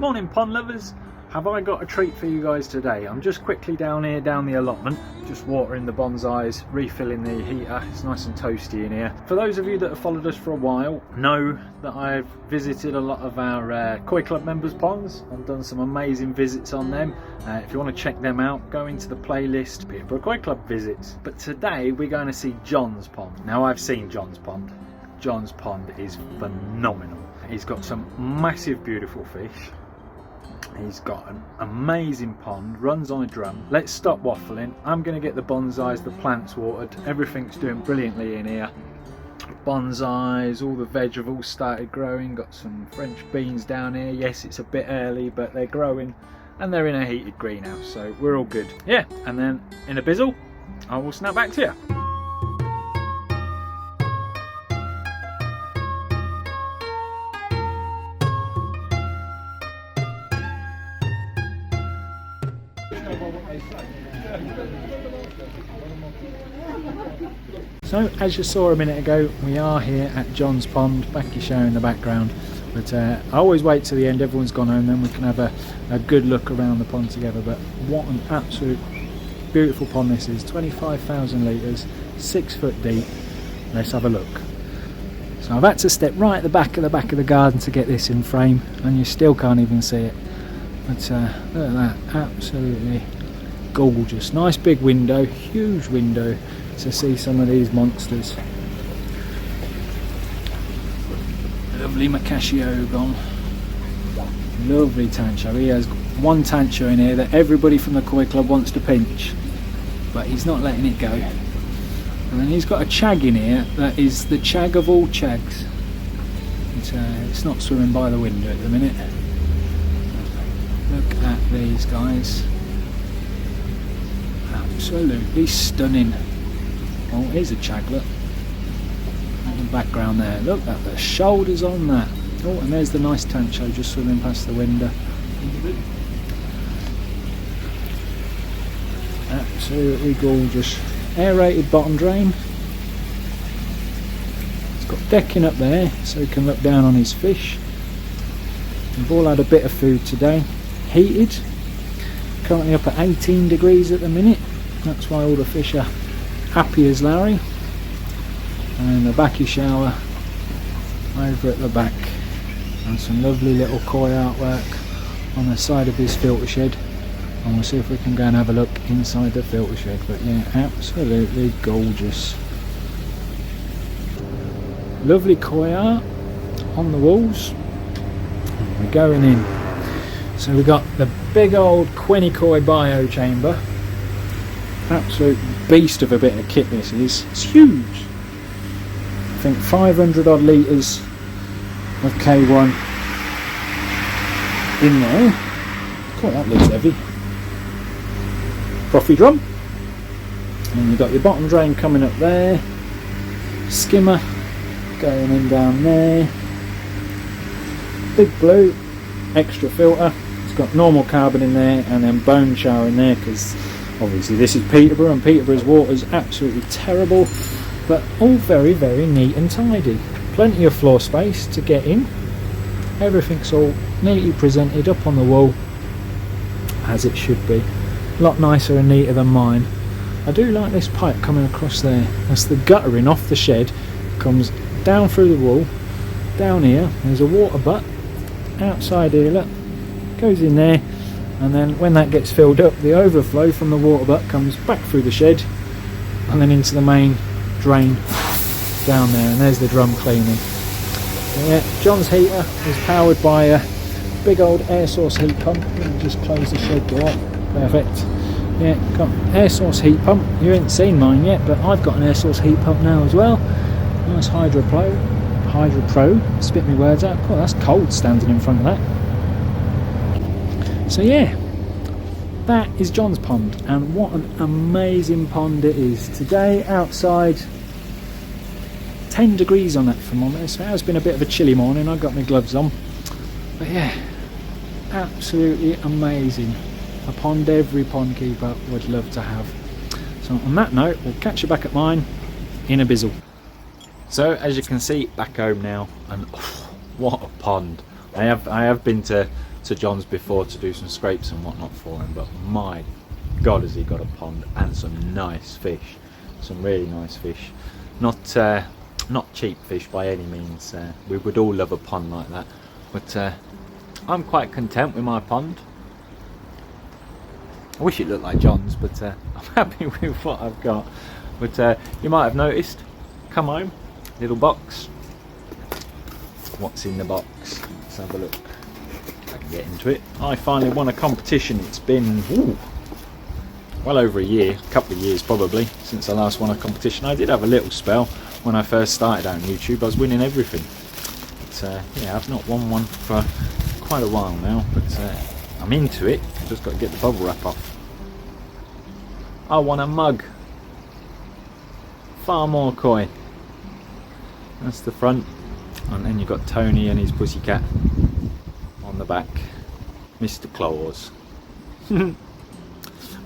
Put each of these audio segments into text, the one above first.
Morning pond lovers, have I got a treat for you guys today? I'm just quickly down here, down the allotment, just watering the bonsais, refilling the heater. It's nice and toasty in here. For those of you that have followed us for a while, know that I've visited a lot of our Koi Club members' ponds. I've done some amazing visits on them. If you want to check them out, go into the playlist, Peterborough Koi Club visits. But today we're going to see John's pond. Now I've seen John's pond. John's pond is phenomenal. He's got some massive beautiful fish. He's got an amazing pond, runs on a drum. Let's stop waffling. I'm going to get the bonsais, the plants watered. Everything's doing brilliantly in here. Bonsais, all the veg have all started growing. Got some French beans down here. Yes, it's a bit early, but they're growing and they're in a heated greenhouse, so we're all good. Yeah, and then in a bizzle, I will snap back to you. So as you saw a minute ago, we are here at John's pond. Bakki showing the background, but I always wait till the end, everyone's gone home, then we can have a good look around the pond together. But what an absolute beautiful pond this is. 25,000 litres, 6 foot deep. Let's have a look. So I've had to step right at the back of the garden to get this in frame, and you still can't even see it. But look at that, absolutely gorgeous. Nice big window, huge window to see some of these monsters. Lovely Macachio gone. Lovely tancho. He has one tancho in here that everybody from the Koi Club wants to pinch, but he's not letting it go. And then he's got a chag in here that is the chag of all chags. It's not swimming by the window at the minute. Look at these guys. Absolutely stunning. Oh, here's a chaglet in the background there. Look at the shoulders on that. Oh, and there's the nice tancho just swimming past the window. Absolutely gorgeous. Aerated bottom drain. It's got decking up there so he can look down on his fish. We've all had a bit of food today. Heated. Currently up at 18 degrees at the minute. That's why all the fish are happy as Larry. And the Bakki shower over at the back, and some lovely little koi artwork on the side of his filter shed, and we'll see if we can go and have a look inside the filter shed. But yeah, absolutely gorgeous. Lovely koi art on the walls. And we're going in. So we got the big old Queni Koi Bio Chamber. Absolute beast of a bit of kit this is. It's huge. I think 500 odd litres of K1 in there. God, that looks heavy. ProfiDrum. And you've got your bottom drain coming up there. Skimmer going in down there. Big blue, extra filter. It's got normal carbon in there, and then bone shower in there, because obviously this is Peterborough, and Peterborough's water is absolutely terrible, but all very, very neat and tidy. Plenty of floor space to get in. Everything's all neatly presented up on the wall, as it should be. A lot nicer and neater than mine. I do like this pipe coming across there. That's the guttering off the shed. Comes down through the wall. Down here, there's a water butt. Outside here, look. Goes in there. And then when that gets filled up, the overflow from the water butt comes back through the shed and then into the main drain down there, and there's the drum cleaning. So yeah, John's heater is powered by a big old air source heat pump. Let me just close the shed door. Perfect. Yeah, got air source heat pump. You ain't seen mine yet, but I've got an air source heat pump now as well. Nice Hydra Pro. Spit me words out. Oh, that's cold standing in front of that. So yeah, that is John's pond, and what an amazing pond it is. Today outside, 10 degrees on that thermometer, so it has been a bit of a chilly morning. I've got my gloves on, but yeah, absolutely amazing. A pond every pond keeper would love to have. So on that note, we'll catch you back at mine in a bizzle. So as you can see, back home now, and oh, what a pond. I have been to to John's before to do some scrapes and whatnot for him, but my God, has he got a pond and some nice fish, some really nice fish. Not cheap fish by any means. We would all love a pond like that, but I'm quite content with my pond. I wish it looked like John's, but I'm happy with what I've got. But you might have noticed, come home, little box. What's in the box? Let's have a look. I can get into it. I finally won a competition. It's been well over a year, a couple of years probably, since I last won a competition. I did have a little spell when I first started out on YouTube. I was winning everything. But yeah, I've not won one for quite a while now, but I'm into it. I've just got to get the bubble wrap off. I won a mug. Farmoor Koi. That's the front. And then you've got Tony and his pussycat on the back. Mr. Claus. But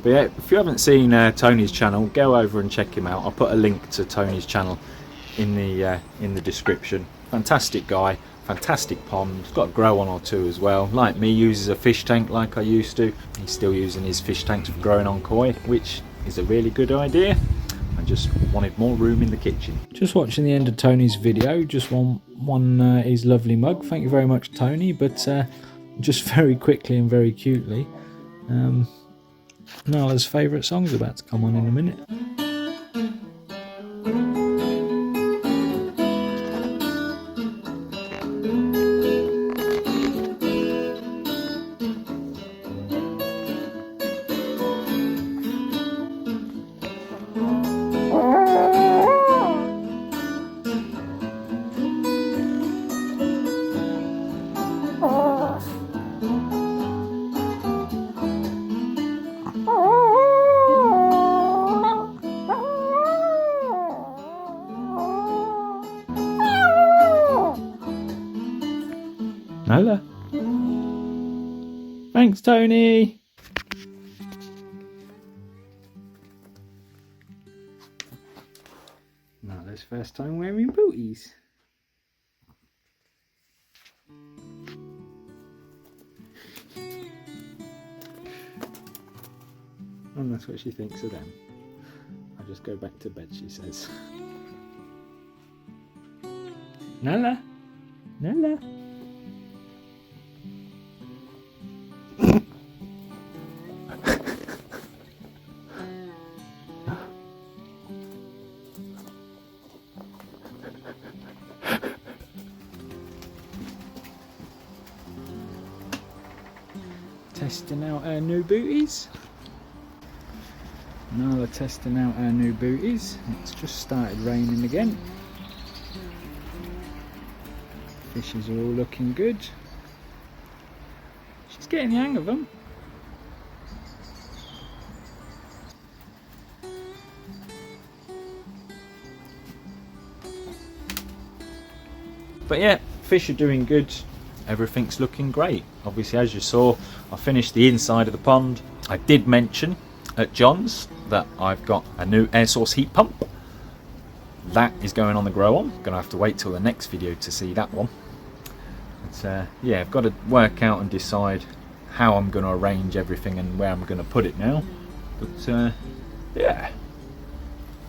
yeah, if you haven't seen Tony's channel, go over and check him out. I'll put a link to Tony's channel in the description. Fantastic guy, fantastic pond. He's got a grow on or two as well. Like me, uses a fish tank like I used to. He's still using his fish tanks for growing on koi, which is a really good idea. I just wanted more room in the kitchen. Just watching the end of Tony's video, just won his lovely mug. Thank you very much, Tony. But just very quickly and very cutely, Nala's favourite song's about to come on in a minute. Nala. Thanks, Tony. Nala's first time wearing booties. And that's what she thinks of them. I'll just go back to bed, she says. Nala. Nala. Testing out our new booties. Nala testing out our new booties. It's just started raining again. Fishes are all looking good. She's getting the hang of them. But yeah, fish are doing good. Everything's looking great. Obviously, as you saw, I finished the inside of the pond. I did mention at John's that I've got a new air source heat pump. That is going on the grow on. Gonna have to wait till the next video to see that one. But yeah, I've got to work out and decide how I'm going to arrange everything and where I'm going to put it now. But yeah,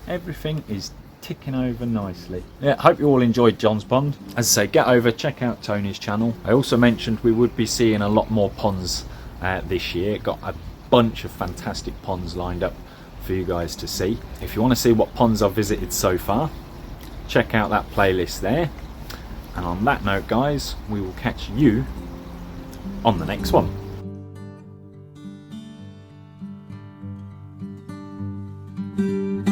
everything is ticking over nicely. Yeah, hope you all enjoyed John's pond. As I say, get over, check out Tony's channel. I also mentioned we would be seeing a lot more ponds this year. Got a bunch of fantastic ponds lined up for you guys to see. If you want to see what ponds I've visited so far, check out that playlist there. And on that note, guys, we will catch you on the next one.